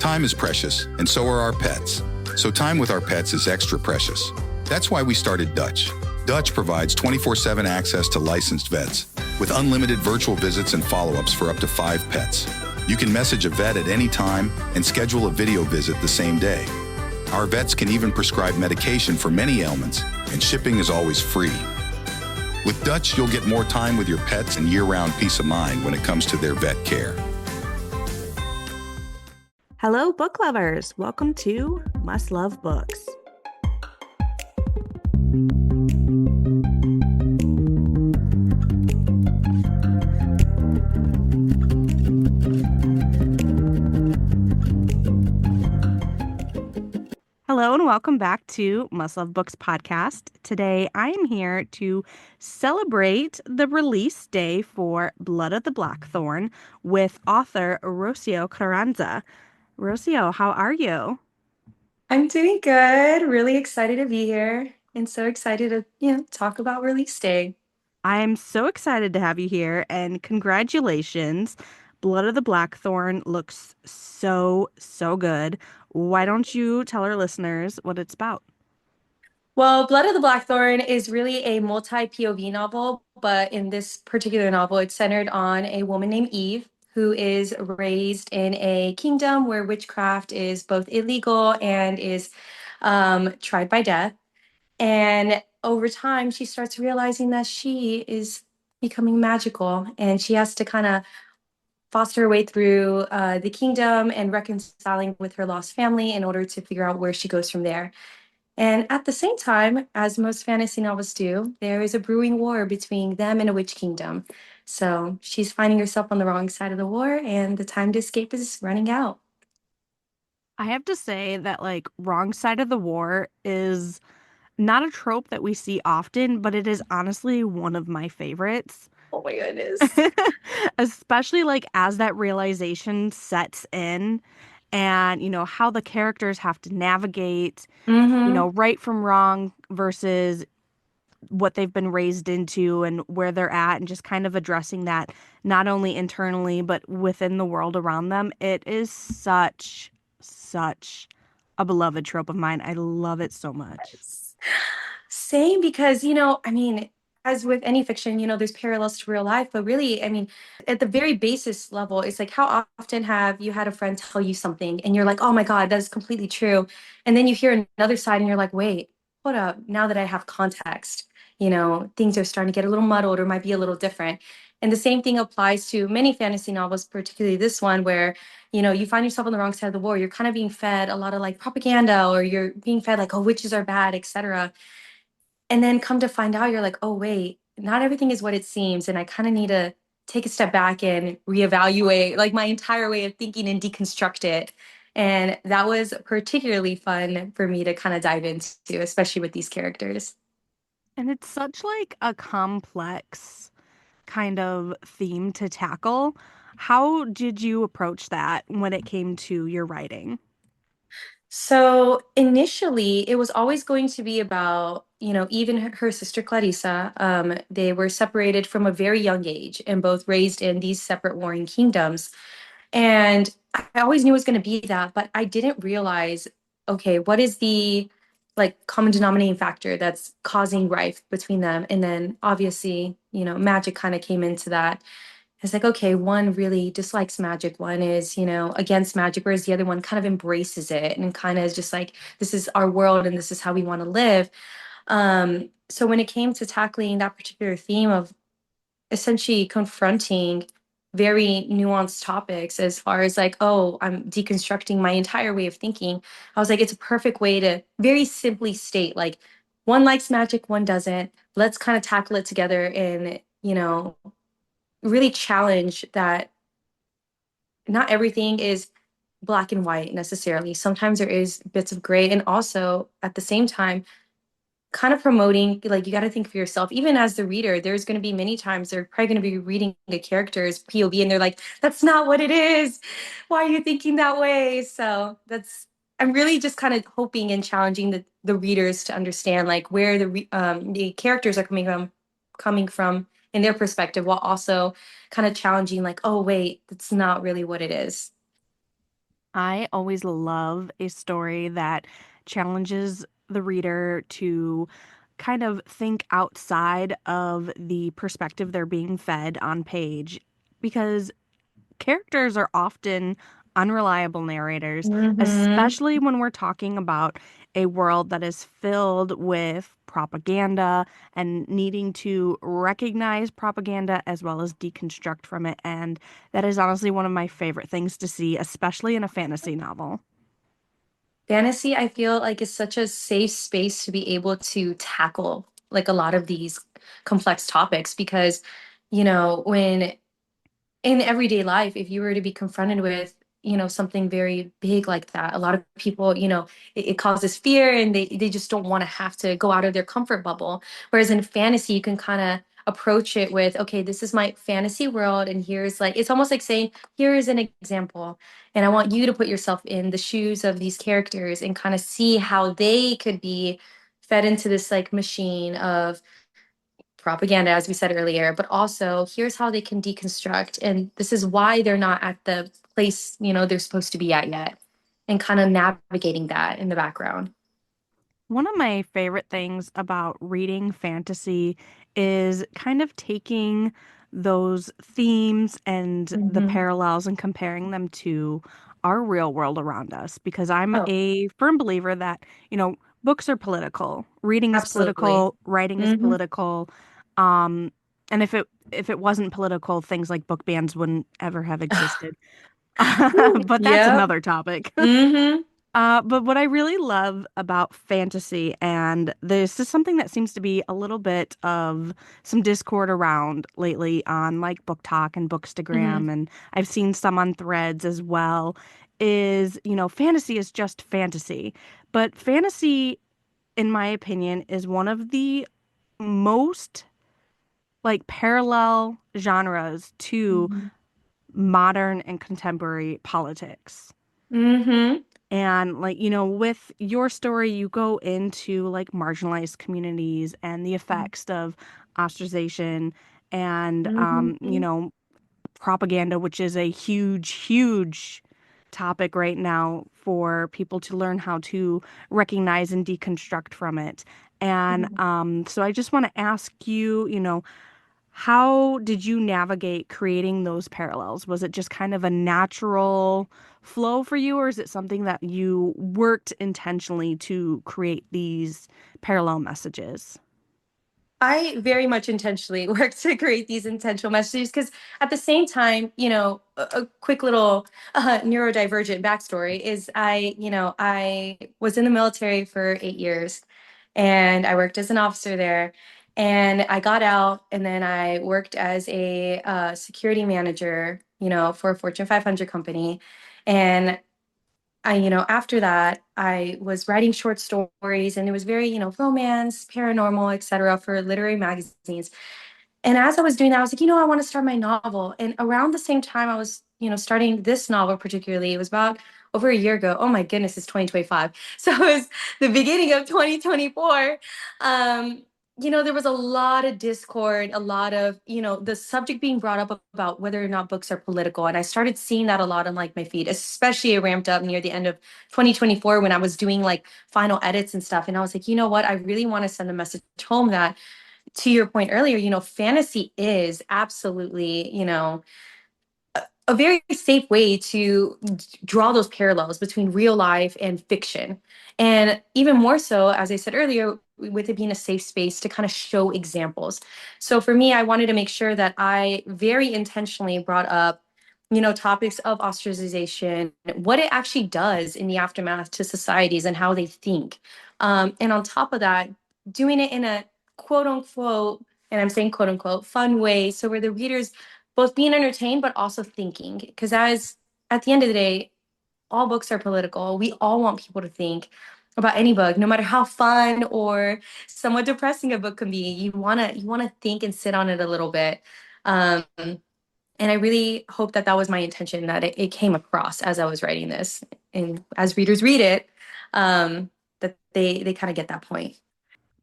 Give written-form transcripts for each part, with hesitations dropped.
Time is precious, and so are our pets. So time with our pets is extra precious. That's why we started Dutch. Dutch provides 24/7 access to licensed vets, with unlimited virtual visits and follow-ups for up to 5 pets. You can message a vet at any time and schedule a video visit the same day. Our vets can even prescribe medication for many ailments, and shipping is always free. With Dutch, you'll get more time with your pets and year-round peace of mind when it comes to their vet care. Hello, book lovers. Welcome to Must Love Books. Hello and welcome back to Must Love Books podcast. Today I am here to celebrate the release day for Blood of the Blackthorn with author Rocio Carranza. Rocio, how are you? I'm doing good. Really excited to be here and so excited to, talk about release day. I'm so excited to have you here and congratulations. Blood of the Blackthorn looks so good. Why don't you tell our listeners what it's about? Well, Blood of the Blackthorn is really a multi-POV novel, but in this particular novel, it's centered on a woman named Eve who is raised in a kingdom where witchcraft is both illegal and is tried by death. And over time, she starts realizing that she is becoming magical and she has to kind of foster her way through the kingdom and reconciling with her lost family in order to figure out where she goes from there. And at the same time, as most fantasy novels do, there is a brewing war between them and a witch kingdom. So she's finding herself on the wrong side of the war, and the time to escape is running out. I have to say that wrong side of the war is not a trope that we see often, but it is honestly one of my favorites. Oh my goodness. Especially as that realization sets in and, how the characters have to navigate, right from wrong versus what they've been raised into and where they're at and just kind of addressing that not only internally but within the world around them. It is such a beloved trope of mine. I love it so much. Same, because, as with any fiction, there's parallels to real life, but really, at the very basis level, it's like, how often have you had a friend tell you something and you're like, oh my God, that's completely true. And then you hear another side and you're like, wait, hold up. Now that I have context, things are starting to get a little muddled or might be a little different. And the same thing applies to many fantasy novels, particularly this one, where, you find yourself on the wrong side of the war. You're kind of being fed a lot of propaganda, or you're being fed oh, witches are bad, etc. And then come to find out, you're like, oh, wait, not everything is what it seems. And I kind of need to take a step back and reevaluate my entire way of thinking and deconstruct it. And that was particularly fun for me to kind of dive into, especially with these characters. And it's such a complex kind of theme to tackle. How did you approach that when it came to your writing? So initially, it was always going to be about, even her sister Clarissa. They were separated from a very young age and both raised in these separate warring kingdoms. And I always knew it was going to be that, but I didn't realize, okay, what is the common denominating factor that's causing rife between them? And then obviously, magic kind of came into that. It's like, okay, one really dislikes magic, one is, against magic, whereas the other one kind of embraces it and kind of is just like, this is our world and this is how we want to live. So when it came to tackling that particular theme of essentially confronting very nuanced topics as far as oh, I'm deconstructing my entire way of thinking, I was like, it's a perfect way to very simply state one likes magic, one doesn't. Let's kind of tackle it together and, really challenge that not everything is black and white necessarily. Sometimes there is bits of gray, and also at the same time kind of promoting you got to think for yourself. Even as the reader, there's going to be many times they're probably going to be reading a character's POV and they're like, that's not what it is, why are you thinking that way? So I'm really just kind of hoping and challenging the readers to understand where the characters are coming from in their perspective, while also kind of challenging oh, wait, that's not really what it is. I always love a story that challenges the reader to kind of think outside of the perspective they're being fed on page because characters are often unreliable narrators, Mm-hmm. especially when we're talking about a world that is filled with propaganda and needing to recognize propaganda as well as deconstruct from it. And that is honestly one of my favorite things to see, especially in a fantasy novel. Fantasy, I feel like, is such a safe space to be able to tackle like a lot of these complex topics because, when in everyday life, if you were to be confronted with, something very big like that, a lot of people, it causes fear and they just don't want to have to go out of their comfort bubble. Whereas in fantasy, you can kind of approach it with, okay, this is my fantasy world. And here's like, it's almost like saying, here is an example. And I want you to put yourself in the shoes of these characters and kind of see how they could be fed into this like machine of propaganda, as we said earlier, but also here's how they can deconstruct. And this is why they're not at the place, they're supposed to be at yet, and kind of navigating that in the background. One of my favorite things about reading fantasy is kind of taking those themes and the Hmm. parallels and comparing them to our real world around us because I'm Oh, a firm believer that, books are political, reading is absolutely. political, writing is Hmm. political. Um, and if it wasn't political, things like book bans wouldn't ever have existed. But that's Yep. another topic. Hmm. But what I really love about fantasy, and this is something that seems to be a little bit of some discord around lately on like Book Talk and Hmm. Bookstagram, and I've seen some on Threads as well, is, fantasy is just fantasy. But fantasy, in my opinion, is one of the most like parallel genres to Hmm. modern and contemporary politics. Hmm. And like, with your story, you go into like marginalized communities and the effects of ostracization and Hmm. propaganda, which is a huge, huge topic right now for people to learn how to recognize and deconstruct from it. And so I just want to ask you, how did you navigate creating those parallels? Was it just kind of a natural flow for you, or is it something that you worked intentionally to create these parallel messages? I very much intentionally work to create these intentional messages because at the same time, a quick little neurodivergent backstory is I was in the military for 8 years and I worked as an officer there. And I got out and then I worked as a security manager, for a Fortune 500 company. And after that, I was writing short stories and it was very, romance, paranormal, etc., for literary magazines. And as I was doing that, I was like, I want to start my novel. And around the same time I was, starting this novel particularly, it was about over a year ago. Oh my goodness, it's 2025. So it was the beginning of 2024. Um, there was a lot of discord, a lot of, the subject being brought up about whether or not books are political. And I started seeing that a lot on like my feed, especially it ramped up near the end of 2024 when I was doing like final edits and stuff. And I was like, you know what? I really want to send a message home that to your point earlier, fantasy is absolutely, a very safe way to draw those parallels between real life and fiction. And even more so, as I said earlier, with it being a safe space to kind of show examples. So for me, I wanted to make sure that I very intentionally brought up, topics of ostracization, what it actually does in the aftermath to societies and how they think. And on top of that, doing it in a quote unquote, and I'm saying quote unquote, fun way. So where the readers both being entertained but also thinking, because as at the end of the day, all books are political. We all want people to think about any book, no matter how fun or somewhat depressing a book can be. You want to think and sit on it a little bit. um, and I really hope that that was my intention, that it came across as I was writing this, and as readers read it, that they kind of get that point.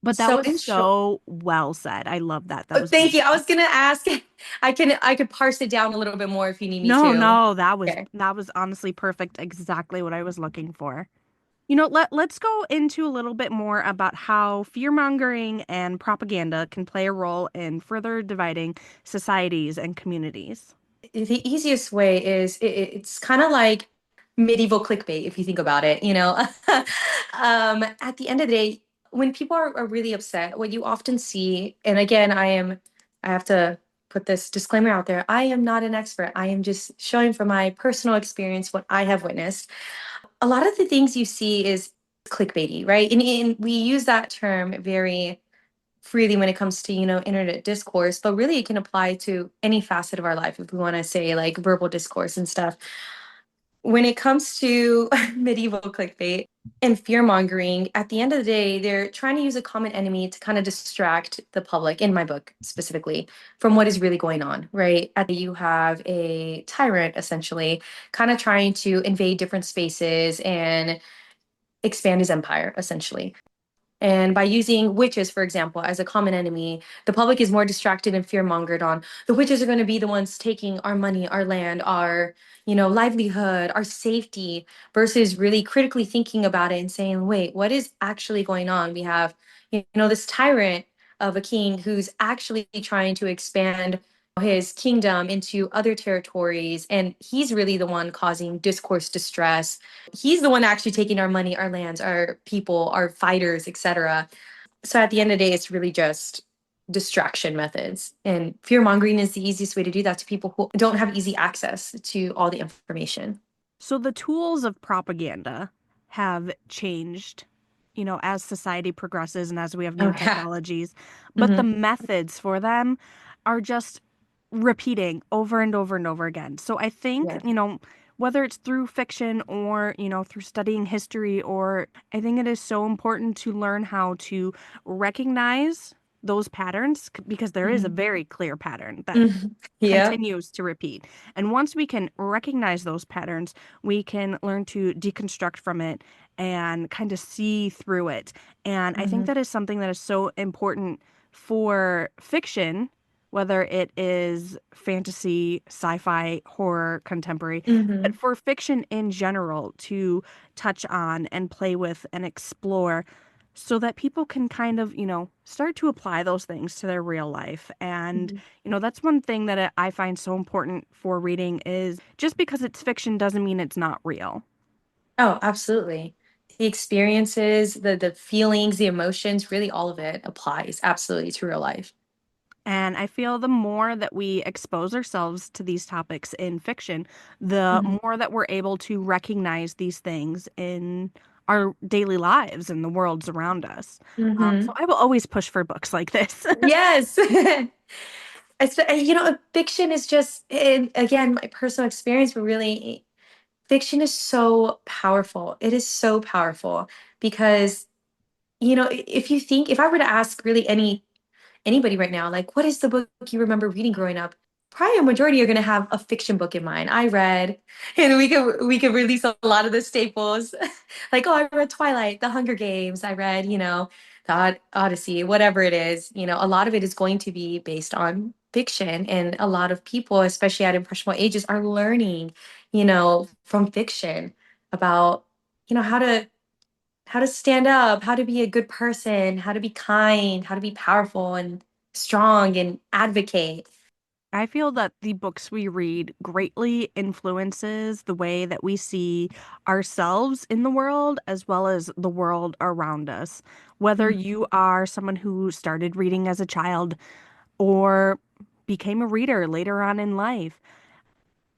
But that So was in short, so well said. I love that. That was thank you. I beautiful. was gonna ask, I could parse it down a little bit more if you need me No, to. no, Okay. that was honestly perfect. Exactly what I was looking for. Let's go into a little bit more about how fear-mongering and propaganda can play a role in further dividing societies and communities. The easiest way is it's kind of like medieval clickbait if you think about it, you know. At the end of the day, when people are really upset, what you often see, and again, I have to put this disclaimer out there, I am not an expert. I am just showing from my personal experience what I have witnessed. A lot of the things you see is clickbaity, right? And we use that term very freely when it comes to, internet discourse, but really it can apply to any facet of our life if we want to say like verbal discourse and stuff. When it comes to medieval clickbait and fear mongering, at the end of the day, they're trying to use a common enemy to kind of distract the public, in my book specifically, from what is really going on, right? You have a tyrant essentially kind of trying to invade different spaces and expand his empire, essentially. And by using witches, for example, as a common enemy, the public is more distracted and fear mongered on the witches are going to be the ones taking our money, our land, our, livelihood, our safety, versus really critically thinking about it and saying, wait, what is actually going on? We have, this tyrant of a king who's actually trying to expand his kingdom into other territories. And he's really the one causing discourse distress. He's the one actually taking our money, our lands, our people, our fighters, etc. So at the end of the day, it's really just distraction methods. And fear mongering is the easiest way to do that to people who don't have easy access to all the information. So the tools of propaganda have changed, as society progresses and as we have new Oh yeah. technologies, but the Hmm. methods for them are just repeating over and over and over again. So I think, Yeah. whether it's through fiction or, through studying history, or I think it is so important to learn how to recognize those patterns because there is a Hmm. very clear pattern that Hmm. Yeah. continues to repeat. And once we can recognize those patterns, we can learn to deconstruct from it and kind of see through it. And I think Hmm. that is something that is so important for fiction, whether it is fantasy, sci-fi, horror, contemporary, but Hmm. for fiction in general to touch on and play with and explore so that people can kind of, start to apply those things to their real life. And, that's one thing that I find so important for reading is just because it's fiction doesn't mean it's not real. Oh, absolutely. The experiences, the feelings, the emotions, really all of it applies absolutely to real life. And I feel the more that we expose ourselves to these topics in fiction, the Hmm. more that we're able to recognize these things in our daily lives and the worlds around us. So Hmm. I will always push for books like this. Yes. Fiction is just, again, my personal experience, but really, fiction is so powerful. It is so powerful because, if I were to ask really anybody right now, like, what is the book you remember reading growing up? Probably a majority are going to have a fiction book in mind. I read, and we could release a lot of the staples, like, oh, I read Twilight, The Hunger Games. I read, the Odyssey, whatever it is. A lot of it is going to be based on fiction, and a lot of people, especially at impressionable ages, are learning, from fiction about, how to stand up, how to be a good person, how to be kind, how to be powerful and strong and advocate. I feel that the books we read greatly influences the way that we see ourselves in the world as well as the world around us. Whether Mhm. you are someone who started reading as a child or became a reader later on in life,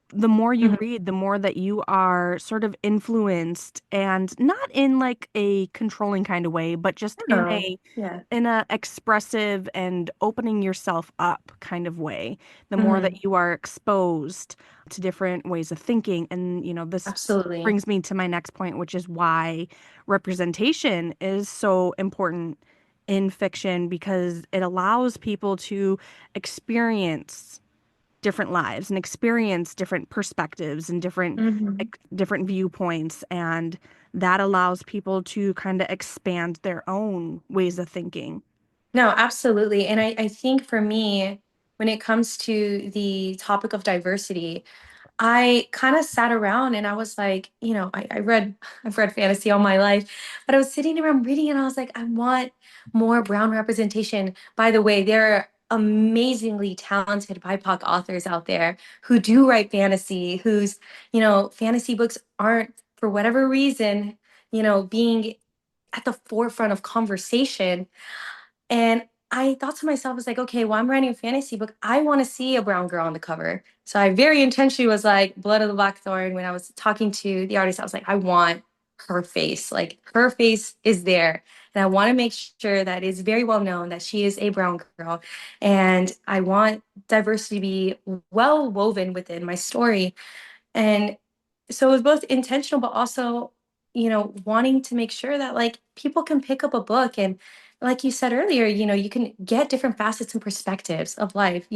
the more you Mhm. read, the more that you are sort of influenced, and not in like a controlling kind of way, but just in Oh, a yeah. expressive and opening yourself up kind of way. The more Mhm. that you are exposed to different ways of thinking. And, this Absolutely. brings me to my next point, which is why representation is so important in fiction because it allows people to experience different lives and experience different perspectives and Hmm. different viewpoints, and that allows people to kind of expand their own ways of thinking. No, absolutely. And I think for me, when it comes to the topic of diversity, I kind of sat around and I was like, I've read fantasy all my life, but I was sitting around reading and I was like, I want more brown representation. By the way, there are amazingly talented BIPOC authors out there who do write fantasy, whose, fantasy books aren't, for whatever reason, being at the forefront of conversation. And I thought to myself, I was like, okay, well, I'm writing a fantasy book. I want to see a brown girl on the cover. So I very intentionally was like, Blood of the Blackthorn. When I was talking to the artist, I was like, I want her face. Like her face is there. And I want to make sure that it's very well known that she is a brown girl. And I want diversity to be well woven within my story. And so it was both intentional, but also, wanting to make sure that like people can pick up a book and like you said earlier, you can get different facets and perspectives of life.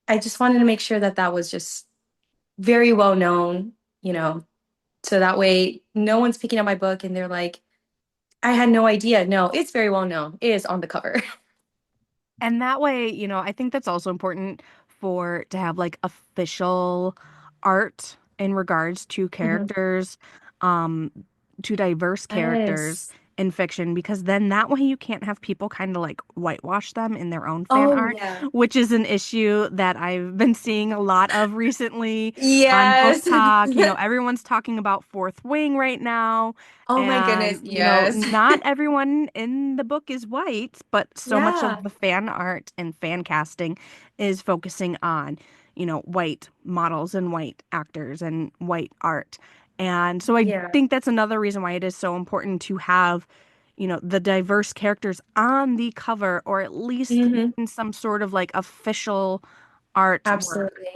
I just wanted to make sure that that was just very well known, you know, so that way no one's picking up my book and they're like, I had no idea. No, it's very well known. It is on the cover. And that way, I think that's also important to have like official art in regards to Mhm. characters, um, to diverse characters Yes. in fiction, because then that way you can't have people kind of like whitewash them in their own fan Oh, art, yeah. which is an issue that I've been seeing a lot of recently on Book Yes. Talk. Everyone's talking about Fourth Wing right now. Oh my goodness. And, Yes. not everyone in the book is white, but so much of Yeah. the fan art and fan casting is focusing on, white models and white actors and white art. And so I Yeah. think that's another reason why it is so important to have, the diverse characters on the cover, or at least Hmm. in some sort of like official artwork. Absolutely.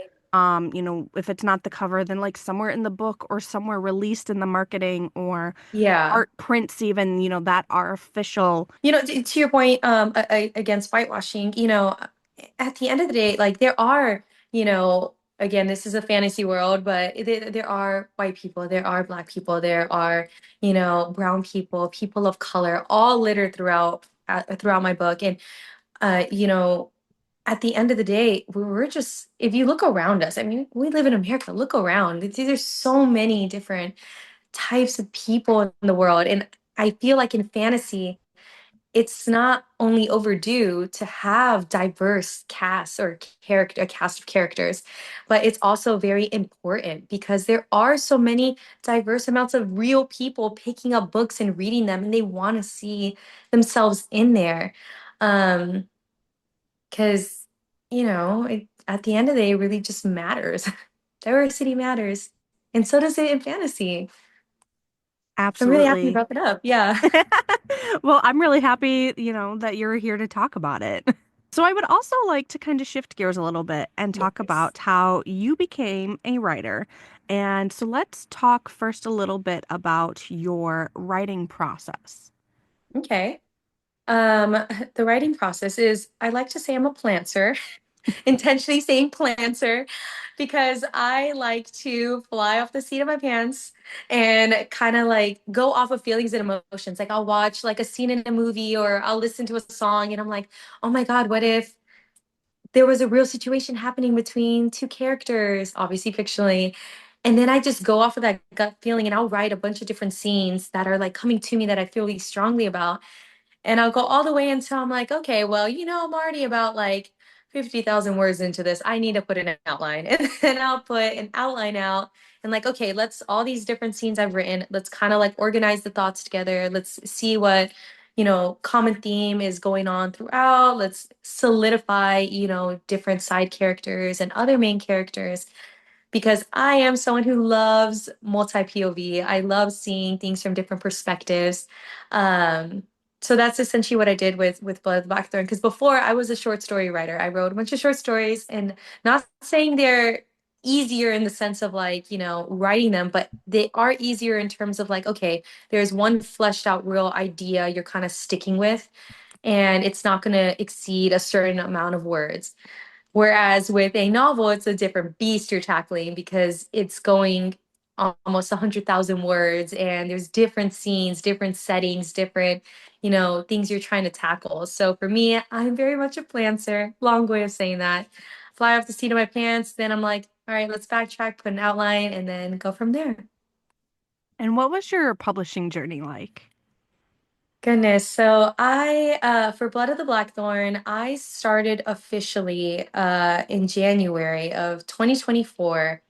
If it's not the cover, then like somewhere in the book or somewhere released in the marketing or Yeah. art prints even, that are official. To your point, against whitewashing, at the end of the day, like there are, again, this is a fantasy world, but there are white people, there are Black people, there are, brown people, people of color, all littered throughout my book. And, uh, you know, at the end of the day, we're just, if you look around us, I mean, we live in America, look around. There's so many different types of people in the world. And I feel like in fantasy, it's not only overdue to have diverse casts or a cast of characters, but it's also very important because there are so many diverse amounts of real people picking up books and reading them, and they want to see themselves in there. Um, because at the end of the day, it really just matters. Diversity matters, and so does it in fantasy. So I'm really happy you Absolutely. brought that up. Yeah. Well, I'm really happy, that you're here to talk about it. So I would also like to kind of shift gears a little bit and talk Yes. about how you became a writer. And so let's talk first a little bit about your writing process. Okay. Um, the writing process is, I like to say I'm a plantser, intentionally saying plantser, because I like to fly off the seat of my pants and kind of like go off of feelings and emotions. Like I'll watch like a scene in a movie or I'll listen to a song and I'm like, oh my God, what if there was a real situation happening between two characters, obviously fictionally. And then I just go off of that gut feeling and I'll write a bunch of different scenes that are like coming to me that I feel really strongly about. And I'll go all the way until I'm like, okay, well, I'm already about like 50,000 words into this. I need to put an outline. And then I'll put an outline out and like, okay, let's all these different scenes I've written, let's kind of like organize the thoughts together. Let's see what, common theme is going on throughout. Let's solidify, different side characters and other main characters because I am someone who loves multi POV. I love seeing things from different perspectives. Um, so that's essentially what I did with Blood of the Blackthorn. Because before I was a short story writer, I wrote a bunch of short stories, and not saying they're easier in the sense of like writing them, but they are easier in terms of like, okay, there's one fleshed out real idea you're kind of sticking with, and it's not going to exceed a certain amount of words. Whereas with a novel, it's a different beast you're tackling because it's going almost 100,000 words and there's different scenes, different settings, different, things you're trying to tackle. So for me, I'm very much a plancer. Long way of saying that. Fly off the seat of my pants. Then I'm like, all right, let's backtrack, put an outline, and then go from there. And what was your publishing journey like? Goodness. So for Blood of the Blackthorn, I started officially in January of 2024.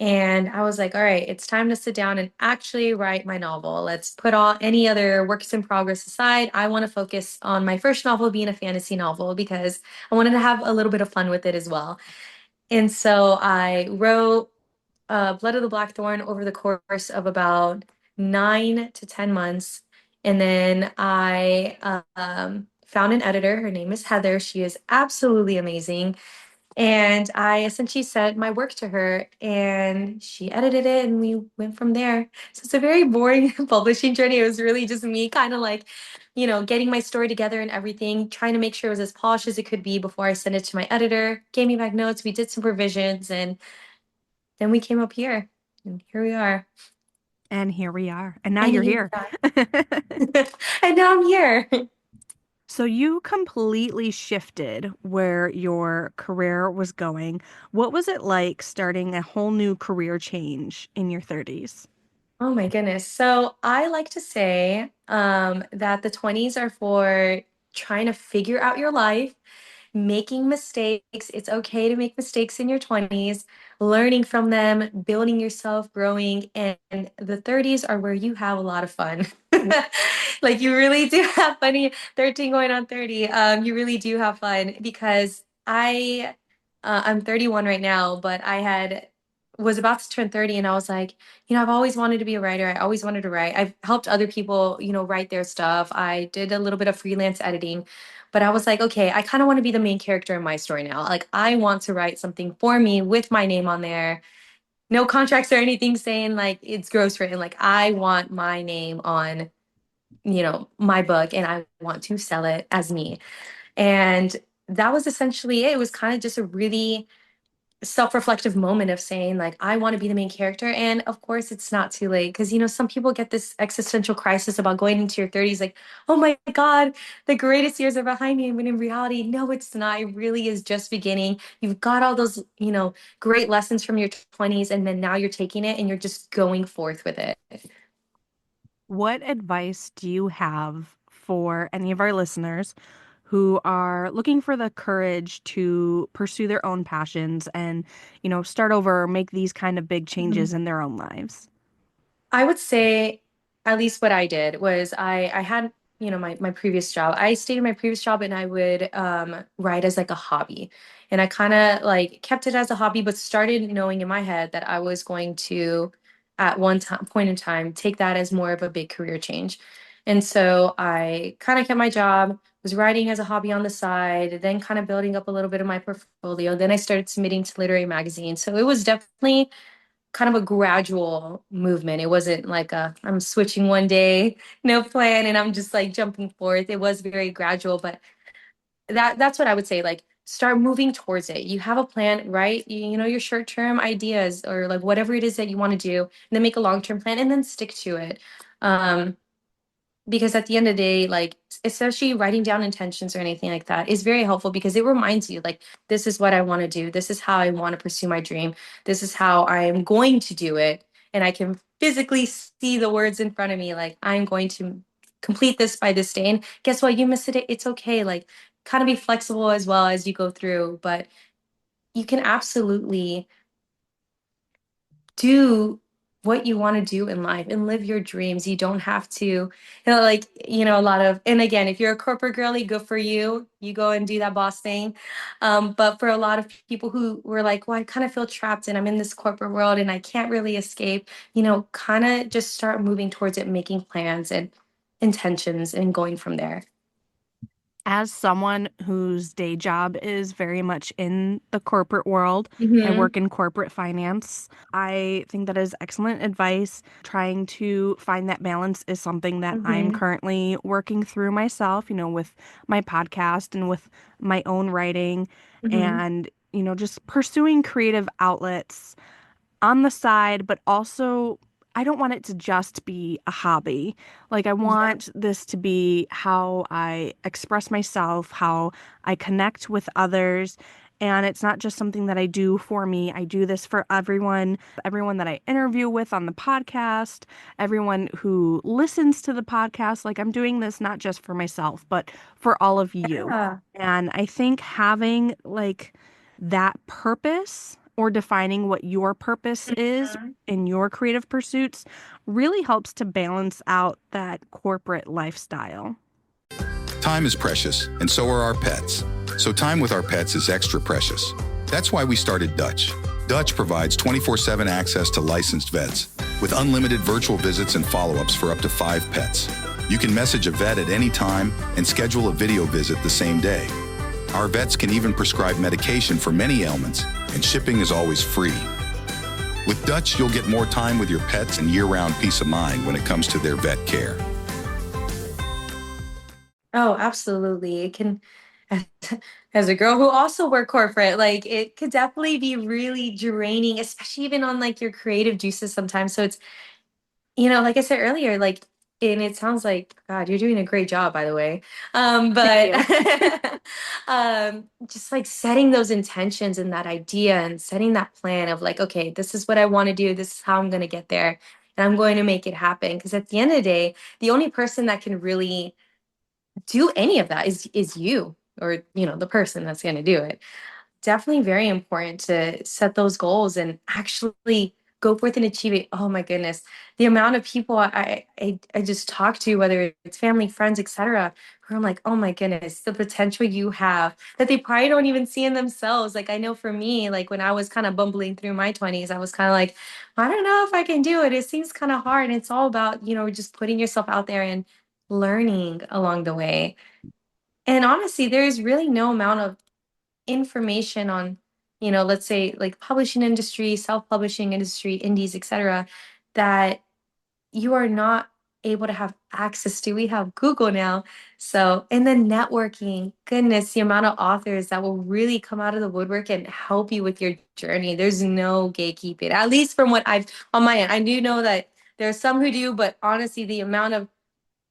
And I was like, all right, it's time to sit down and actually write my novel. Let's put all any other works in progress aside. I want to focus on my first novel being a fantasy novel because I wanted to have a little bit of fun with it as well. And so I wrote Blood of the Blackthorn over the course of about 9 to 10 months. And then I found an editor. Her name is Heather. She is absolutely amazing. And I essentially sent my work to her and she edited it and we went from there. So it's a very boring publishing journey. It was really just me kind of like, getting my story together and everything, trying to make sure it was as polished as it could be before I sent it to my editor, gave me back notes, we did some revisions, and then we came up here. And here we are. And here we are. And now And you're here here. we are. And now I'm here. So you completely shifted where your career was going. What was it like starting a whole new career change in your 30s? Oh my goodness. So I like to say that the 20s are for trying to figure out your life, making mistakes. It's okay to make mistakes in your 20s, learning from them, building yourself, growing. And the 30s are where you have a lot of fun. Like you really do have funny 13 going on 30. You really do have fun because I'm 31 right now, but I had was about to turn 30 and I was like, I've always wanted to be a writer. I always wanted to write. I've helped other people, write their stuff. I did a little bit of freelance editing, but I was like, okay, I kind of want to be the main character in my story now. Like, I want to write something for me with my name on there. No contracts or anything saying like it's ghostwritten. Like, I want my name on, my book and I want to sell it as me. And that was essentially it. It was kind of just a really self-reflective moment of saying like I want to be the main character. And of course it's not too late because some people get this existential crisis about going into your 30s like, oh my god, the greatest years are behind me, when in reality, no, it's not. It really is just beginning. You've got all those great lessons from your 20s and then now you're taking it and you're just going forth with it. What advice do you have for any of our listeners who are looking for the courage to pursue their own passions and, start over or make these kind of big changes in their own lives? I would say at least what I did was I had, my previous job. I stayed in my previous job and I would write as like a hobby. And I kind of like kept it as a hobby, but started knowing in my head that I was going to, at one time point in time, take that as more of a big career change. And so I kind of kept my job, was writing as a hobby on the side, then kind of building up a little bit of my portfolio. Then I started submitting to literary magazines. So it was definitely kind of a gradual movement. It wasn't like I'm switching one day, no plan, and I'm just like jumping forth. It was very gradual, but that's what I would say. Like start moving towards it. You have a plan, right? Your short-term ideas or like whatever it is that you want to do, and then make a long-term plan and then stick to it. Um, because at the end of the day, like especially writing down intentions or anything like that is very helpful because it reminds you like this is what I want to do, this is how I want to pursue my dream, this is how I am going to do it, and I can physically see the words in front of me like I'm going to complete this by this day. And guess what, you missed it, it's okay. Like kind of be flexible as well as you go through, but you can absolutely do what you want to do in life and live your dreams. You don't have to, a lot of, and again, if you're a corporate girly, good for you. You go and do that boss thing. But for a lot of people who were like, well, I kind of feel trapped and I'm in this corporate world and I can't really escape, kind of just start moving towards it, making plans and intentions and going from there. As someone whose day job is very much in the corporate world, I Mm-hmm. work in corporate finance. I think that is excellent advice. Trying to find that balance is something that I'm Mm-hmm. currently working through myself, with my podcast and with my own writing. Mm-hmm. And, just pursuing creative outlets on the side, but also I don't want it to just be a hobby. Like, I Yeah. want this to be how I express myself, how I connect with others. And it's not just something that I do for me. I do this for everyone that I interview with on the podcast, everyone who listens to the podcast. Like, I'm doing this not just for myself, but for all of you. Yeah. And I think having like that purpose or defining what your purpose is Mhm. in your creative pursuits really helps to balance out that corporate lifestyle. Time is precious, and so are our pets. So time with our pets is extra precious. That's why we started Dutch. Dutch provides 24/7 access to licensed vets, with unlimited virtual visits and follow-ups for up to 5 pets. You can message a vet at any time and schedule a video visit the same day. Our vets can even prescribe medication for many ailments, and shipping is always free. With Dutch, you'll get more time with your pets and year-round peace of mind when it comes to their vet care. Oh, absolutely. It can, as a girl who also work corporate, like it could definitely be really draining, especially even on like your creative juices sometimes. So it's, like I said earlier, like, and it sounds like, God, you're doing a great job, by the way. Thank But you. just like setting those intentions and that idea and setting that plan of like, okay, this is what I want to do. This is how I'm going to get there. And I'm going to make it happen. Because at the end of the day, the only person that can really do any of that is you, or the person that's going to do it. Definitely very important to set those goals and actually go forth and achieve it. Oh my goodness, the amount of people I just talk to, whether it's family, friends, etc., where I'm like, oh my goodness, the potential you have that they probably don't even see in themselves. Like, I know for me, like when I was kind of bumbling through my 20s, I was kind of like, I don't know if I can do it. It seems kind of hard. And it's all about, just putting yourself out there and learning along the way. And honestly, there's really no amount of information on, let's say like publishing industry, self-publishing industry, indies, etc., that you are not able to have access to. We have Google now. So, and then networking, goodness, the amount of authors that will really come out of the woodwork and help you with your journey. There's no gatekeeping, at least from what I've on my end. I do know that there are some who do, but honestly, the amount of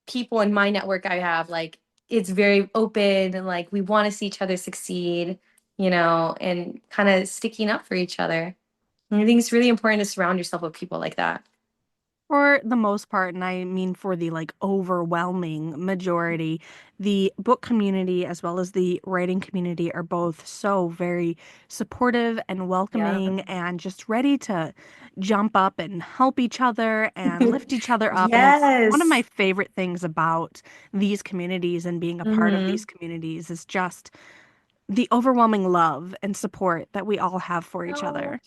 people in my network I have, like, it's very open and like we want to see each other succeed, and kind of sticking up for each other. And I think it's really important to surround yourself with people like that. For the most part, and I mean for the like overwhelming majority, the book community as well as the writing community are both so very supportive and Yeah. welcoming and just ready to jump up and help each other and lift each other up. And it's one of my Yes. favorite things about these communities and being a part of these Hmm. communities is just the overwhelming love and support that we all have for each Oh, other.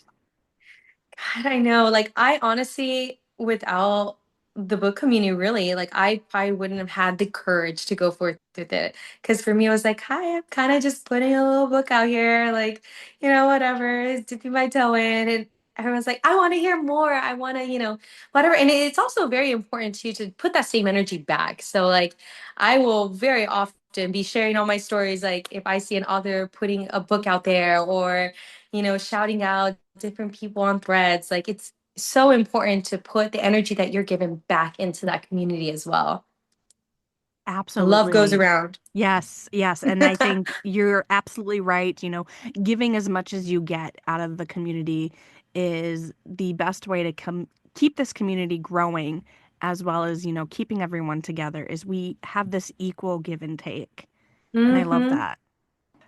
God, I know. Like, I honestly, without the book community, really, like, I probably wouldn't have had the courage to go forth with it. Because for me, it was like, hi, I'm kind of just putting a little book out here, like, whatever, dipping my toe in. And everyone's like, I want to hear more. I want to, whatever. And it's also very important, too, to put that same energy back. So, like, I will very often be sharing all my stories. Like, if I see an author putting a book out there, or, shouting out different people on threads. Like, it's so important to put the energy that you're giving back into that community as well. The love goes Absolutely. around. Yes, yes. And I think you're absolutely right. Giving as much as you get out of the community is the best way to keep this community growing, as well as, keeping everyone together, is we have this equal give and take. And I love Hmm. that.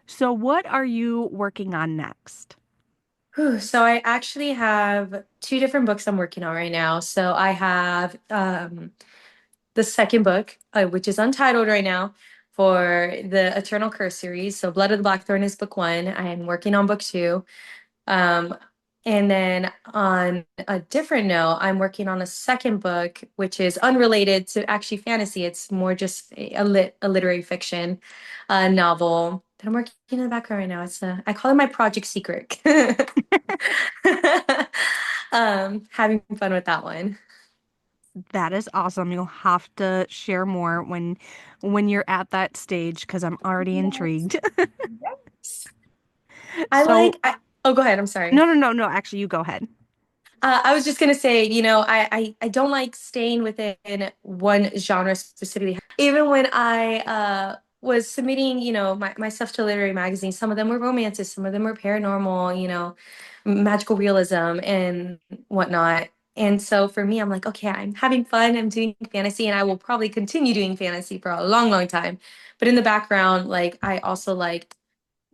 So what are you working on next? So I actually have two different books I'm working on right now. So I have the second book, which is untitled right now, for the Eternal Curse series. So Blood of the Blackthorn is book one. I am working on book two. Um, and then on a different note, I'm working on a second book, which is unrelated to actually fantasy. It's more just a literary fiction novel that I'm working in the background right now. I call it my project secret. Having fun with that one. That is awesome. You'll have to share more when you're at that stage because I'm already Yes. intrigued. Yes. So, Oh, go ahead. I'm sorry. no. Actually, you go ahead. I was just gonna say, I don't like staying within one genre specifically. Even when I was submitting, my stuff to literary magazines, some of them were romances, some of them were paranormal, magical realism and whatnot. And so for me, I'm like, okay, I'm having fun. I'm doing fantasy, and I will probably continue doing fantasy for a long, long time. But in the background, like I also like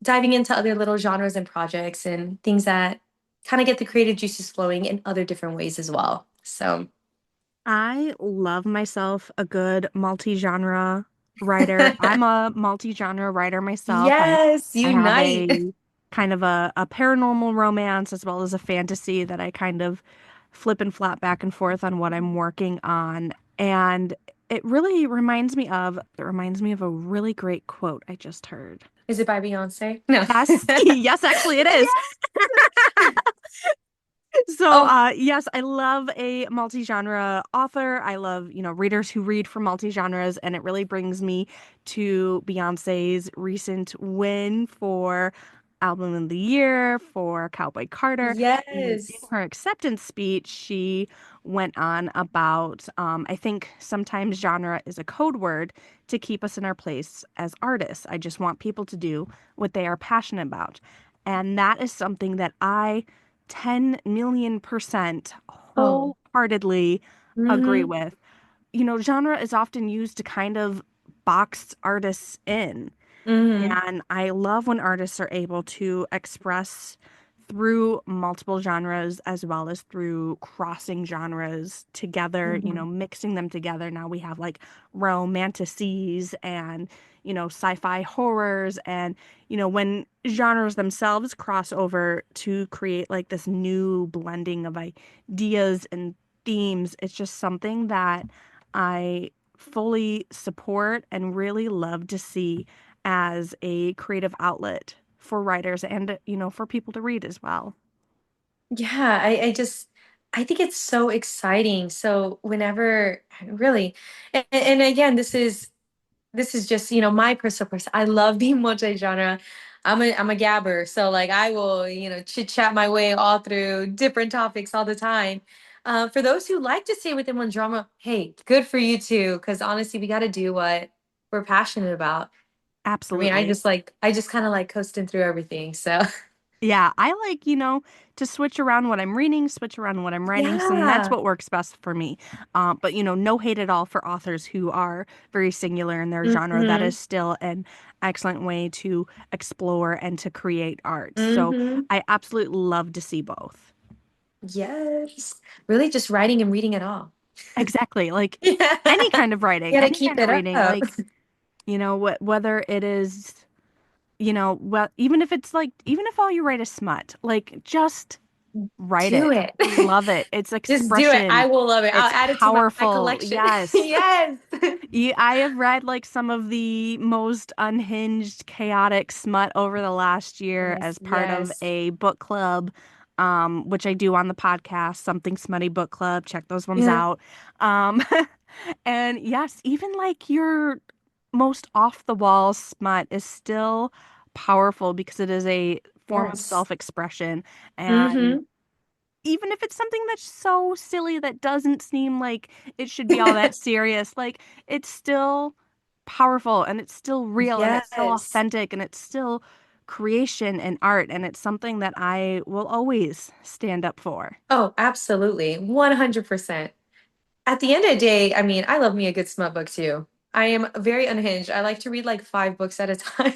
diving into other little genres and projects and things that kind of get the creative juices flowing in other different ways as well. So, I love myself a good multi-genre writer. I'm a multi-genre writer myself. yes, I have unite. a kind of a paranormal romance as well as a fantasy that I kind of flip and flap back and forth on what I'm working on. And it reminds me of a really great quote I just heard. Is it by Beyonce? No. Yes, yes, actually it is. So, Oh, yes, I love a multi-genre author. I love, readers who read for multi-genres, and it really brings me to Beyonce's recent win for Album of the Year for Cowboy Carter. And in yes. her acceptance speech, she went on about, I think sometimes genre is a code word to keep us in our place as artists. I just want people to do what they are passionate about. And that is something that I 10 million% Oh. wholeheartedly agree Mm-hmm. with. Genre is often used to kind of box artists in. Mm-hmm. And I love when artists are able to express through multiple genres as well as through crossing genres together, Mm-hmm. mixing them together. Now we have like romanticities and, sci-fi horrors and, when genres themselves cross over to create like this new blending of ideas and themes, it's just something that I fully support and really love to see as a creative outlet for writers and, for people to read as well. Yeah, I think it's so exciting. So whenever really, and again, this is just, my personal person. I love being multi-genre. I'm a gabber. So like I will, chit chat my way all through different topics all the time. For those who like to stay within one drama, hey, good for you too. Because honestly, we got to do what we're passionate about. For me, Absolutely. I just kind of like coasting through everything. So Yeah, I like, to switch around what I'm reading, switch around what I'm writing, and that's yeah. what works best for me. But, no hate at all for authors who are very singular in their genre. That Mm-hmm. is still an excellent way to explore and to create art. So Mm-hmm. I absolutely love to see both. Yes. Really just writing and reading it all. Exactly. Like any Yeah. kind of writing, Gotta any keep kind of it reading, up. like, whether it is well, even if all you write is smut, like, just write Do it. it. Love it. It's Just do it. I expression. will love it. I'll It's add it to my powerful. collection. Yes. Yes. I have read like some of the most unhinged, chaotic smut over the last year Yes, as part of yes. a book club, which I do on the podcast, Something Smutty Book Club. Check those ones Yeah. out. Um, and yes, even like your most off the wall smut is still powerful because it is a form of Yes. self-expression. And Mm-hmm. even if it's something that's so silly that doesn't seem like it should be all that serious, like it's still powerful and it's still real and it's still Yes. authentic and it's still creation and art and it's something that I will always stand up for. Oh, absolutely. 100%. At the end of the day, I mean, I love me a good smut book too. I am very unhinged. I like to read like 5 books at a time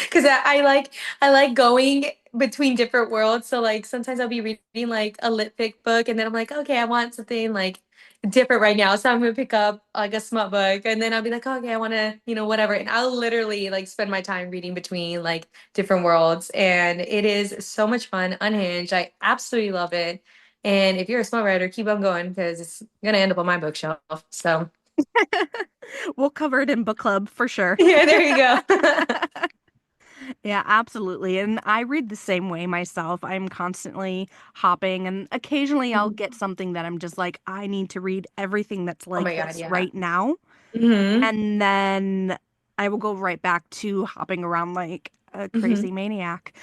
because I like going between different worlds. So like sometimes I'll be reading like a lit fic book, and then I'm like, okay, I want something like different right now. So I'm gonna pick up like a smut book, and then I'll be like, okay, I want to, whatever. And I'll literally like spend my time reading between like different worlds, and it is so much fun. Unhinged. I absolutely love it. And if you're a smart writer, keep on going because it's gonna end up on my bookshelf. So We'll cover it in book club for sure. yeah, there you go. Yeah, absolutely. And I read the same way myself. I'm constantly hopping, and occasionally I'll Mhm. get something that I'm just like, I need to read everything that's Oh like my God, this yeah. right now. Hmm. And then I will go right back to hopping around like a Hmm. crazy maniac.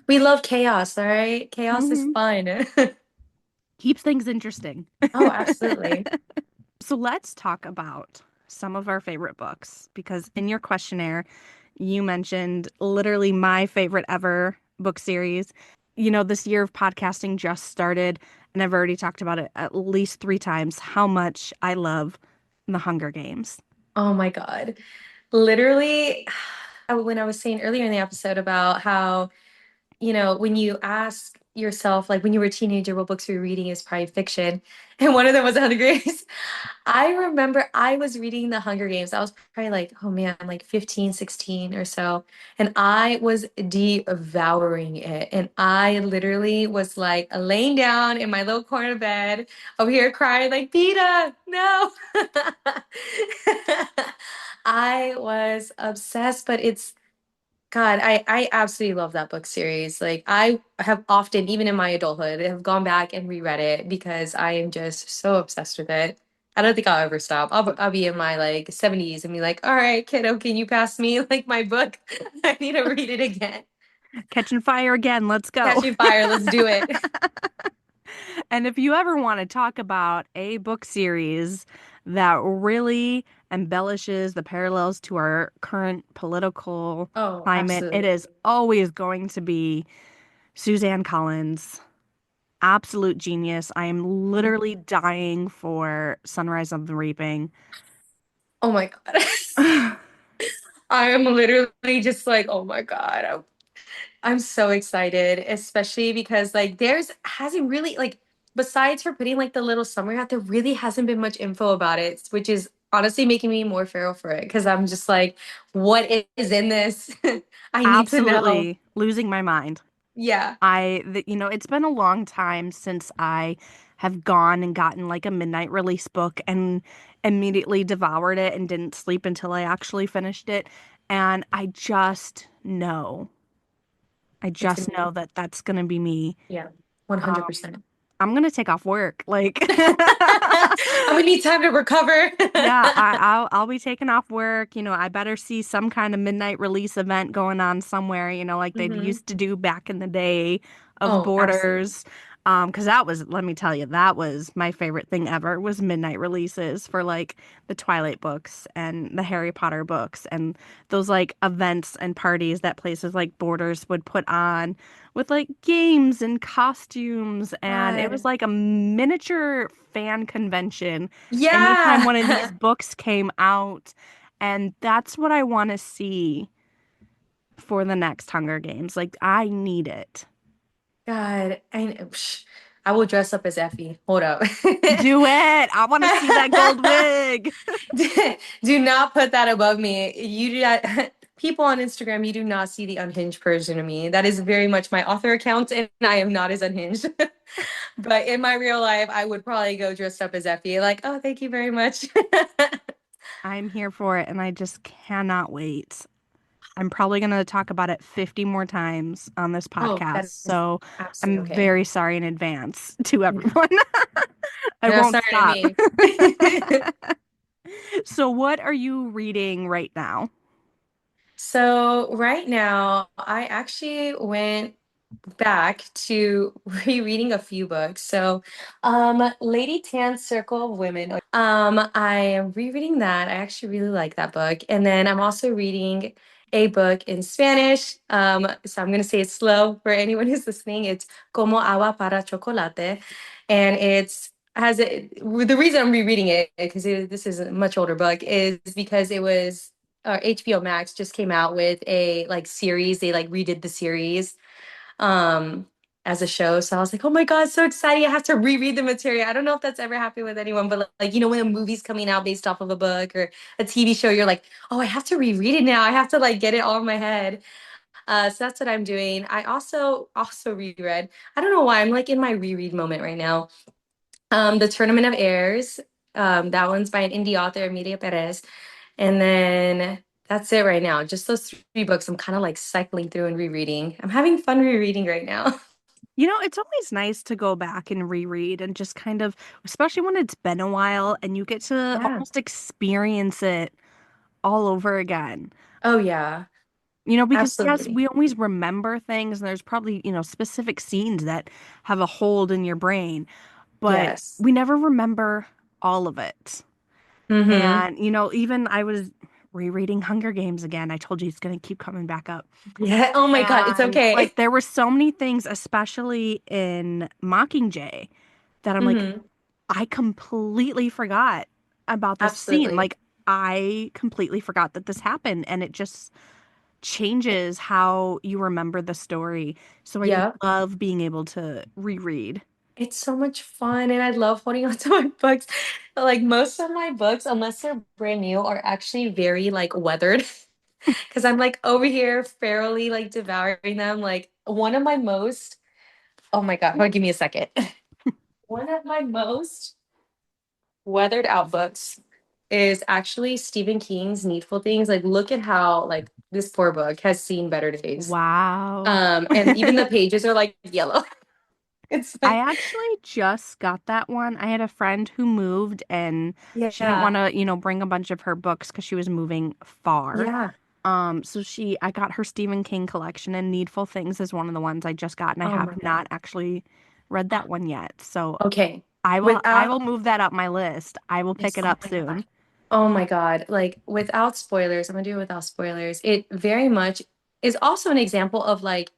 We love chaos, all right? Chaos is Mhm. fun. Keeps things interesting. Oh, absolutely. So let's talk about some of our favorite books because in your questionnaire, you mentioned literally my favorite ever book series. This year of podcasting just started, and I've already talked about it at least 3 times how much I love The Hunger Games. Oh my God. Literally, when I was saying earlier in the episode about how, when you ask yourself, like when you were a teenager, what books were you reading is probably fiction. And one of them was Hunger Games. I remember I was reading The Hunger Games. I was probably like, oh man, like 15, 16 or so. And I was devouring it. And I literally was like laying down in my little corner bed over here crying, like, Peta, no. I was obsessed, but it's God, I absolutely love that book series. Like I have often, even in my adulthood, have gone back and reread it because I am just so obsessed with it. I don't think I'll ever stop. I'll be in my like 70s and be like, all right, kiddo, can you pass me like my book? I need to read it again. Catching fire again, let's go. Catching fire, let's do it. And if you ever want to talk about a book series that really embellishes the parallels to our current political Oh, climate, it absolutely. is always going to be Suzanne Collins. Absolute genius. I am literally dying for Sunrise of the Reaping. Oh my God. I am literally just like, oh my God. I'm so excited, especially because like there's hasn't really like besides for putting like the little summary out, there really hasn't been much info about it, which is honestly making me more feral for it because I'm just like, what is in this? I need to know. Absolutely losing my mind. Yeah. It's been a long time since I have gone and gotten like a midnight release book and immediately devoured it and didn't sleep until I actually finished it. And I It's just gonna know that that's gonna be me. yeah, Um, 100%. I'm gonna take off work. Like, I'm gonna need time to recover. yeah, I'll be taking off work. I better see some kind of midnight release event going on somewhere, like they Hmm. used to do back in the day of Oh, absolutely. Borders. Because let me tell you, that was my favorite thing ever was midnight releases for like the Twilight books and the Harry Potter books and those like events and parties that places like Borders would put on with like games and costumes, and it was God. like a miniature fan convention anytime Yeah. one of these books came out. And that's what I want to see for the next Hunger Games. Like, I need it. God, I will dress up as Effie. Hold up. Do it. I want to see that gold wig. Do not put that above me. You do not, people on Instagram, you do not see the unhinged version of me. That is very much my author account, and I am not as unhinged. But in my real life, I would probably go dressed up as Effie. Like, oh, thank you very much. I'm here for it, and I just cannot wait. I'm probably going to talk about it 50 more times on this Oh, podcast. that is So absolutely I'm okay. very sorry in advance to everyone. I No, won't sorry to stop. me. So, what are you reading right now? So right now, I actually went back to rereading a few books. So, Lady Tan's Circle of Women. I am rereading that. I actually really like that book. And then I'm also reading a book in Spanish. So I'm gonna say it slow for anyone who's listening. It's Como Agua para Chocolate, and the reason I'm rereading it because this is a much older book is because it was. HBO Max just came out with a like series. They like redid the series um as a show. So I was like, oh my God, so exciting. I have to reread the material. I don't know if that's ever happened with anyone, but like, when a movie's coming out based off of a book or a TV show, you're like, oh, I have to reread it now. I have to like get it all in my head. So that's what I'm doing. I also reread. I don't know why I'm like in my reread moment right now. The Tournament of Heirs. That one's by an indie author, Emilia Perez. And then that's it right now. Just those 3 books I'm kind of like cycling through and rereading. I'm having fun rereading right now. It's always nice to go back and reread and just kind of, especially when it's been a while and you get to Yeah. almost experience it all over again. Oh yeah. Because yes, Absolutely. we always remember things, and there's probably, specific scenes that have a hold in your brain, but Yes. we never remember all of it. Mm-hmm. And, even I was rereading Hunger Games again. I told you it's going to keep coming back up. Yeah. Oh my God, it's And okay. like there were so many things, especially in Mockingjay, that I'm like, Mm-hmm. I completely forgot about this scene. Absolutely. Like, I completely forgot that this happened. And it just changes how you remember the story. So I Yep. love being able to reread. It's so much fun, and I love holding on to my books. Like most of my books, unless they're brand new, are actually very like weathered. Because I'm like over here ferally like devouring them. Like one of my most, oh my God, hold on, give me a second. One of my most weathered out books is actually Stephen King's Needful Things. Like look at how like this poor book has seen better days. Wow. And even the pages are like yellow. It's I like, actually just got that one. I had a friend who moved and she didn't want yeah, to, bring a bunch of her books because she was moving far. yeah. So I got her Stephen King collection, and Needful Things is one of the ones I just got, and I Oh my have God. not actually read that one yet. So Okay. I will Without, move that up my list. I will pick yes, it oh up my God. soon. Oh my God. Like without spoilers, I'm gonna do it without spoilers. It very much is also an example of like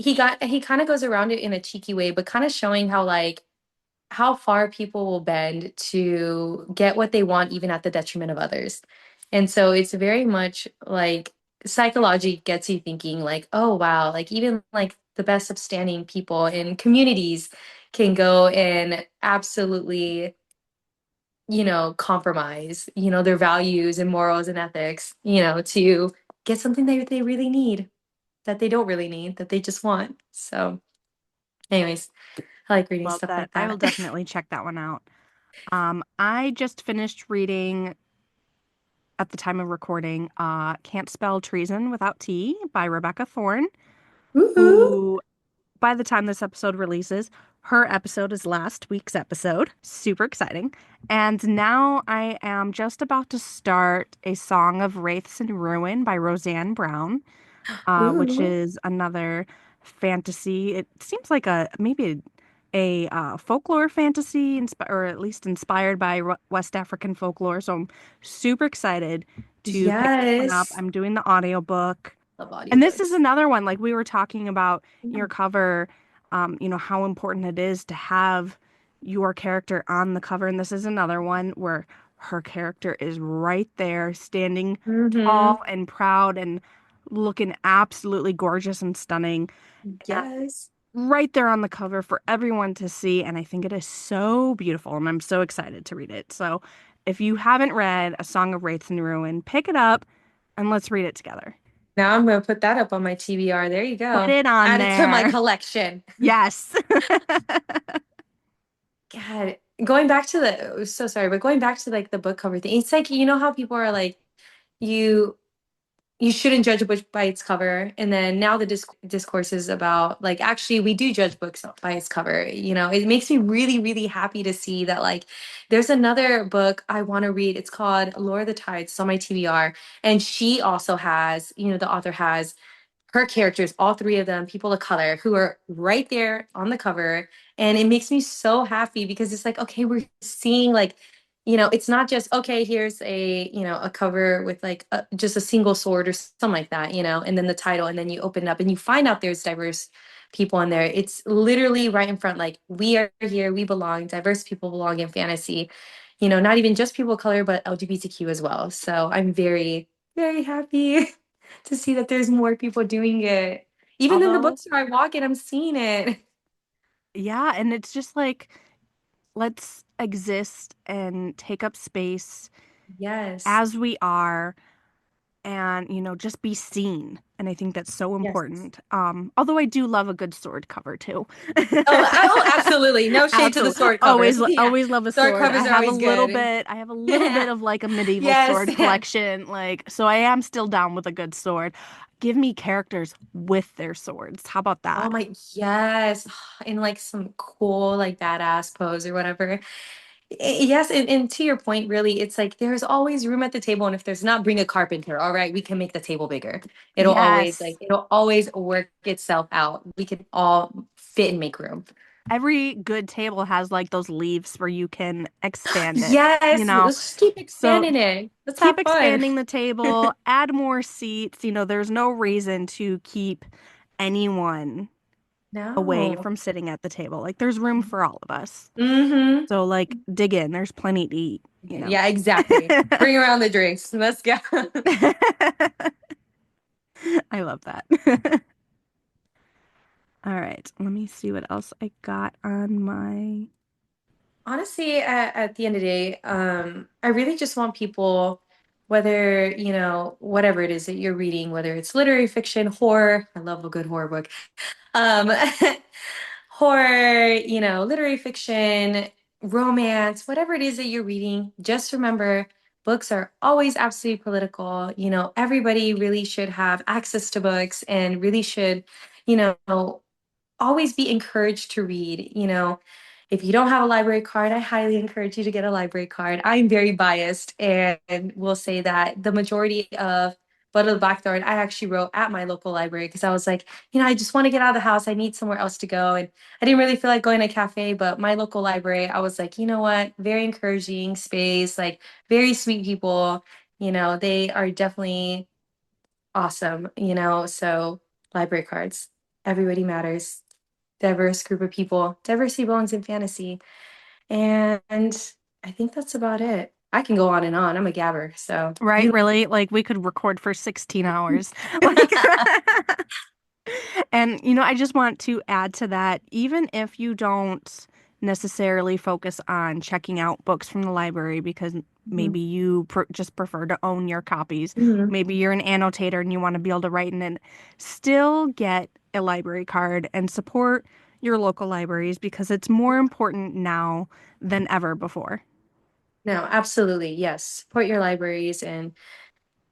he kind of goes around it in a cheeky way, but kind of showing how like how far people will bend to get what they want, even at the detriment of others. And so it's very much like psychology gets you thinking, like, oh, wow, like even like the best upstanding people in communities can go and absolutely, compromise, their values and morals and ethics, to get something that they really need, that they don't really need, that they just want. So, anyways, I like reading Love stuff that. like I will that. definitely check that one out. I just finished reading at the time of recording, Can't Spell Treason Without T by Rebecca Thorne, Woohoo! who by the time this episode releases, her episode is last week's episode. Super exciting. And now I am just about to start A Song of Wraiths and Ruin by Roseanne Brown, which Ooh. is another fantasy. It seems like a folklore fantasy, or at least inspired by West African folklore. So I'm super excited to pick this one up. Yes. I'm doing the audiobook. Love And this is audiobooks. another one, like we were talking about Yeah. your cover, how important it is to have your character on the cover. And this is another one where her character is right there, standing Mm-hmm. tall and proud and looking absolutely gorgeous and stunning. And Yes. right there on the cover for everyone to see. And I think it is so beautiful. And I'm so excited to read it. So if you haven't read A Song of Wraiths and Ruin, pick it up and let's read it together. Now I'm gonna put that up on my TBR. There you Put go. it on Add it to my there. collection. Yes. God, going back to the, so sorry, but going back to like the book cover thing, it's like, how people are like, you you shouldn't judge a book by its cover. And then now the discourse is about like, actually, we do judge books by its cover. It makes me really, really happy to see that like there's another book I want to read. It's called Lure of the Tides. It's on my TBR. And she also has, the author has her characters, all three of them, people of color, who are right there on the cover. And it makes me so happy because it's like, okay, we're seeing like, it's not just, okay, here's a cover with like just a single sword or something like that, and then the title, and then you open it up and you find out there's diverse people in there. It's literally right in front, like, we are here, we belong, diverse people belong in fantasy, not even just people of color, but LGBTQ as well. So I'm very, very happy to see that there's more people doing it. Even in the Although, bookstore I walk in, I'm seeing it. yeah, and it's just like, let's exist and take up space Yes. as we are and, just be seen. And I think that's so Yes. important. Although I do love a good sword cover too. Oh, absolutely. No shade to the Absolutely. sword covers. Yeah. Always love a Sword sword. covers are always good. I have a little bit of like a medieval Yes. sword collection. Like, so I am still down with a good sword. Give me characters with their swords. How about Oh that? my, yes. In like some cool, like badass pose or whatever. Yes, and to your point, really, it's like there's always room at the table, and if there's not, bring a carpenter. All right, we can make the table bigger. Yes. It'll always work itself out. We can all fit and make room. Every good table has like those leaves where you can expand it, you Yes, know? let's just keep So expanding it. Let's keep have fun. expanding the table, add more seats. There's no reason to keep anyone away No. from sitting at the table. Like there's room for all of us. Mm-hmm. So like dig in. There's plenty to eat. Yeah, exactly. Bring around the drinks. Let's go. I love that. All right, let me see what else I got on my. Honestly, at the end of the day, I really just want people, whether, whatever it is that you're reading, whether it's literary fiction, horror, I love a good horror book, um, horror, literary fiction, romance, whatever it is that you're reading, just remember books are always absolutely political. Everybody really should have access to books and really should, you know, always be encouraged to read. If you don't have a library card, I highly encourage you to get a library card. I'm very biased and will say that the majority of Blood of the Blackthorn, I actually wrote at my local library because I was like, I just want to get out of the house. I need somewhere else to go. And I didn't really feel like going to a cafe, but my local library, I was like, you know what? Very encouraging space, like very sweet people. They are definitely awesome, so library cards. Everybody matters. Diverse group of people. Diversity belongs in fantasy. And I think that's about it. I can go on and on. I'm a gabber, so Right, you. really? Like we could record for 16 hours. Like and I just want to add to that, even if you don't necessarily focus on checking out books from the library because maybe you just prefer to own your copies. Mhm. Maybe you're an annotator and you want to be able to write in it. Still get a library card and support your local libraries because it's more important now than ever before. No, absolutely. Yes. Support your libraries. And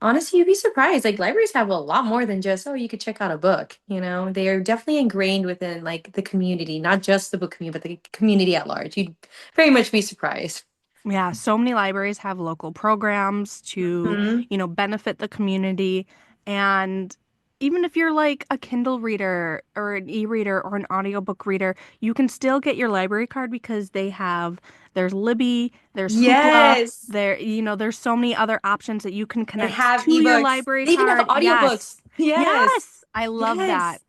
honestly, you'd be surprised. Like libraries have a lot more than just, oh, you could check out a book. They are definitely ingrained within like the community, not just the book community, but the community at large. You'd very much be surprised. Yeah, so many libraries have local programs to, Mhm. benefit the community. And even if you're like a Kindle reader or an e-reader or an audiobook reader, you can still get your library card because there's Libby, there's Hoopla, Yes. there's so many other options that you can They connect have to your ebooks. library They even have card. Yes. audiobooks. Yes. Yes. I love that.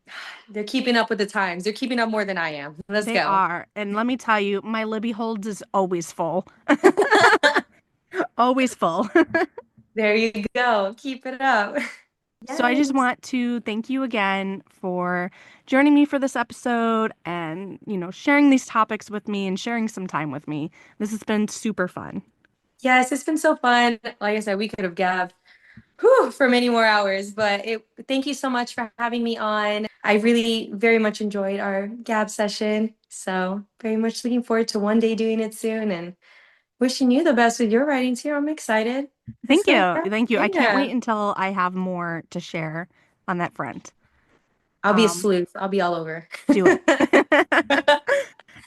Yes. They're keeping up with the times. They're keeping up more than I am. Let's They go. are. And let me tell you, my Libby holds is always full. Always full. There you go. Keep it up. So I just Yes. want to thank you again for joining me for this episode and, sharing these topics with me and sharing some time with me. This has been super fun. Yes, it's been so fun. Like I said, we could have gabbed for many more hours, but thank you so much for having me on. I really very much enjoyed our gab session. So very much looking forward to one day doing it soon and wishing you the best with your writing too. I'm excited. Thank So you. Thank you. I can't yeah. wait until I have more to share on that front. I'll be a Um, sleuth. I'll be all over. do it.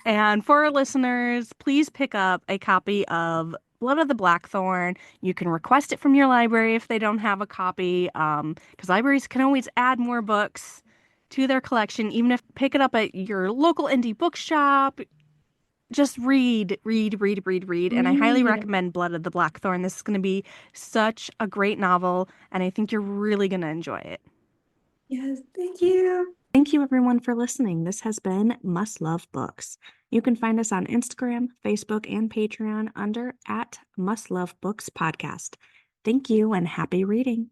And for our listeners, please pick up a copy of Blood of the Blackthorn. You can request it from your library if they don't have a copy, because libraries can always add more books to their collection. Even if pick it up at your local indie bookshop, just read. And I highly Yeah. recommend Blood of the Blackthorn. This is going to be such a great novel, and I think you're really going to enjoy it. Yes, thank you. Thank you, everyone, for listening. This has been Must Love Books. You can find us on Instagram, Facebook, and Patreon under @Must Love Books Podcast. Thank you and happy reading.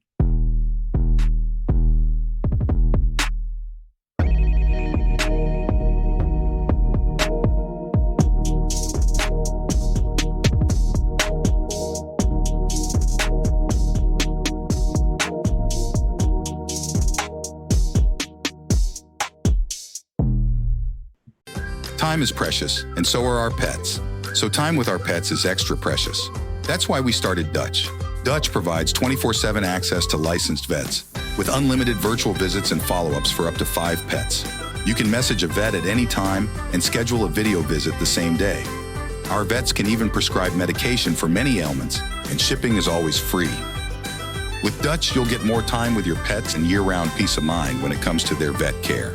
Time is precious, and so are our pets. So time with our pets is extra precious. That's why we started Dutch. Dutch provides 24/7 access to licensed vets, with unlimited virtual visits and follow-ups for up to 5 pets. You can message a vet at any time and schedule a video visit the same day. Our vets can even prescribe medication for many ailments, and shipping is always free. With Dutch, you'll get more time with your pets and year-round peace of mind when it comes to their vet care.